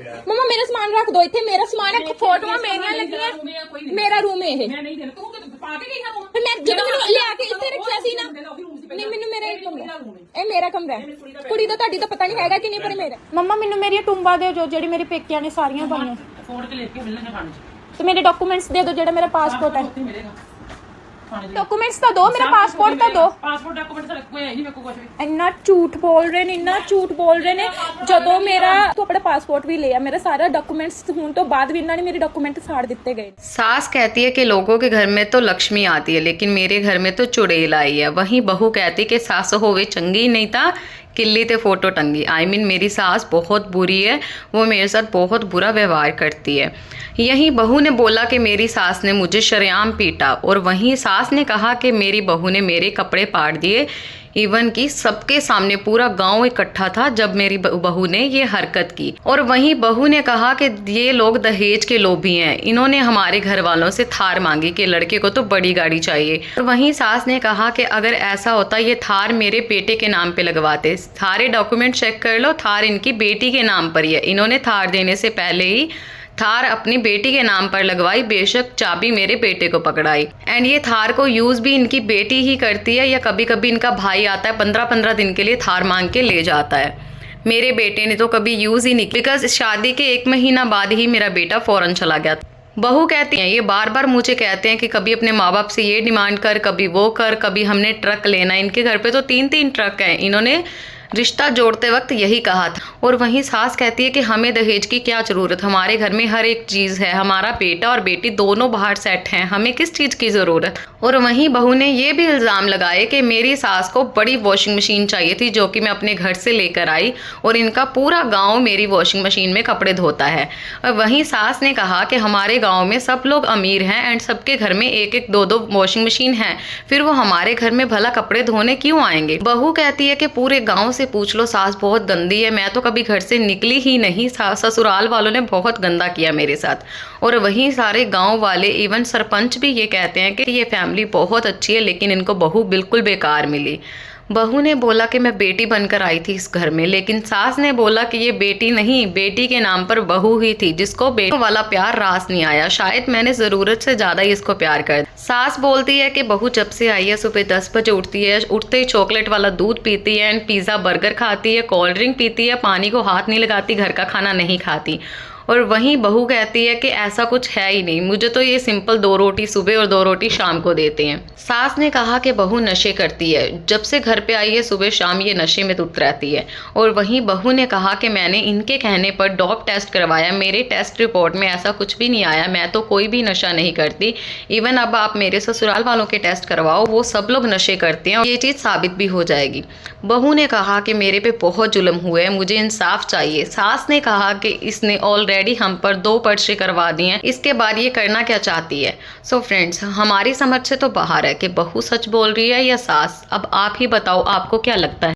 मम्मा मेरा सामान रख दो इतने, मेरा सामान है, फोटोआं मेरियां लगियां, मेरा रूम है ये। फिर मैं ਜਦੋਂ ਮੈਨੂੰ ਲਿਆ ਕੇ ਇੱਥੇ ਰੱਖਿਆ ਸੀ ਨਾ, ਨਹੀਂ ਮੈਨੂੰ ਮੇਰਾ ਇਹ ਕਮਰਾ, ਇਹ ਮੇਰਾ ਕਮਰਾ ਹੈ। ਕੁੜੀ ਦਾ ਤੁਹਾਡੀ ਤਾਂ ਪਤਾ ਨਹੀਂ ਹੈਗਾ ਕਿ ਨਹੀਂ, ਪਰ ਮੇਰਾ। ਮੰਮਾ ਮੈਨੂੰ ਮੇਰੀਆਂ ਟੁੰਬਾਂ ਦਿਓ ਜੋ ਜਿਹੜੀ ਮੇਰੇ ਪੇਕਿਆਂ ਨੇ ਸਾਰੀਆਂ ਪਾਈਆਂ, ਫੋੜ ਕੇ ਲੈ ਕੇ ਮਿਲਣਗੇ ਥਾਣੇ 'ਚ। ਤੇ ਮੇਰੇ ਡਾਕੂਮੈਂਟਸ ਦੇ ਦਿਓ ਜਿਹੜਾ ਮੇਰਾ ਪਾਸਪੋर्ट ਹੈ। डॉक्यूमेंट्स तो दो, मेरा पासपोर्ट तो दो। पासपोर्ट डॉक्यूमेंट तो कोई है नहीं मेरे को कुछ भी। इन्ना झूठ बोल रहे ने, इन्ना झूठ बोल रहे ने। जदों मेरा तो अपना पासपोर्ट भी लिया, मेरा सारा डॉक्यूमेंट्स होने तो बाद भी इन्होंने मेरे डॉक्यूमेंट फाड़ दिए गए। सास कहती है कि लोगों के घर में तो लक्ष्मी आती है लेकिन मेरे घर में तो चुड़ैल आई है। वहीं बहू कहती कि सास होवे चंगी नहीं था किल्ली ते फोटो टंगी। मेरी सास बहुत बुरी है, वो मेरे साथ बहुत बुरा व्यवहार करती है। यहीं बहू ने बोला कि मेरी सास ने मुझे शरेआम पीटा, और वहीं सास ने कहा कि मेरी बहू ने मेरे कपड़े फाड़ दिए। इवन कि सबके सामने पूरा गांव इकट्ठा था जब मेरी बहू ने ये हरकत की। और वहीं बहू ने कहा कि ये लोग दहेज के लोभी हैं, इन्होंने हमारे घर वालों से थार मांगी कि लड़के को तो बड़ी गाड़ी चाहिए। और वहीं सास ने कहा कि अगर ऐसा होता ये थार मेरे बेटे के नाम पे लगवाते। सारे डॉक्यूमेंट चेक कर लो, थार इनकी बेटी के नाम पर ही है। इन्होंने थार देने से पहले ही थार अपनी बेटी के नाम पर लगवाई, बेशक चाबी मेरे बेटे को पकड़ाई। एंड ये थार को यूज़ भी इनकी बेटी ही करती है, या कभी कभी इनका भाई आता है 15-15 दिन के लिए थार मांग के ले जाता है। मेरे बेटे ने तो कभी यूज़ ही नहीं, बिकॉज शादी के 1 महीना बाद ही मेरा बेटा फ़ौरन चला गया। बहू कहती हैं, ये बार बार मुझे कहते हैं कि कभी अपने माँ बाप से ये डिमांड कर, कभी वो कर, कभी हमने ट्रक लेना। इनके घर पे तो 3-3 ट्रक हैं। इन्होंने रिश्ता जोड़ते वक्त यही कहा था। और वहीं सास कहती है कि हमें दहेज की क्या ज़रूरत, हमारे घर में हर एक चीज़ है, हमारा बेटा और बेटी दोनों बाहर सेट हैं, हमें किस चीज़ की ज़रूरत। और वहीं बहू ने ये भी इल्ज़ाम लगाए कि मेरी सास को बड़ी वॉशिंग मशीन चाहिए थी जो कि मैं अपने घर से लेकर आई, और इनका पूरा गाँव मेरी वॉशिंग मशीन में कपड़े धोता है। और वहीं सास ने कहा कि हमारे गाँव में सब लोग अमीर हैं एंड सबके घर में 1-1, 2-2 वॉशिंग मशीन है, फिर वो हमारे घर में भला कपड़े धोने क्यों आएंगे। बहू कहती है कि पूरे गाँव से पूछ लो, सास बहुत गंदी है, मैं तो कभी घर से निकली ही नहीं। ससुराल वालों ने बहुत गंदा किया मेरे साथ। और वहीं सारे गांव वाले, इवन सरपंच भी ये कहते हैं कि ये फैमिली बहुत अच्छी है, लेकिन इनको बहू बिल्कुल बेकार मिली। बहू ने बोला कि मैं बेटी बनकर आई थी इस घर में, लेकिन सास ने बोला कि ये बेटी नहीं, बेटी के नाम पर बहू ही थी जिसको बेटी वाला प्यार रास नहीं आया। शायद मैंने ज़रूरत से ज़्यादा ही इसको प्यार कर दिया। सास बोलती है कि बहू जब से आई है सुबह 10 बजे उठती है, उठते ही चॉकलेट वाला दूध पीती है एंड पिज़्ज़ा बर्गर खाती है, कोल्ड ड्रिंक पीती है, पानी को हाथ नहीं लगाती, घर का खाना नहीं खाती। और वहीं बहू कहती है कि ऐसा कुछ है ही नहीं, मुझे तो ये सिंपल 2 रोटी सुबह और 2 रोटी शाम को देते हैं। सास ने कहा कि बहू नशे करती है, जब से घर पे आई है सुबह शाम ये नशे में धुत रहती है। और वहीं बहू ने कहा कि मैंने इनके कहने पर डॉप टेस्ट करवाया, मेरे टेस्ट रिपोर्ट में ऐसा कुछ भी नहीं आया, मैं तो कोई भी नशा नहीं करती। इवन अब आप मेरे ससुराल वालों के टेस्ट करवाओ, वो सब लोग नशे करते हैं और ये चीज़ साबित भी हो जाएगी। बहू ने कहा कि मेरे पे बहुत जुल्म हुए हैं, मुझे इंसाफ चाहिए। सास ने कहा कि इसने ऑलरेडी हम पर 2 पर्चे करवा दिए हैं, इसके बाद ये करना क्या चाहती है। सो फ्रेंड्स, हमारी समझ से तो बाहर है कि बहू सच बोल रही है या सास। अब आप ही बताओ, आपको क्या लगता है।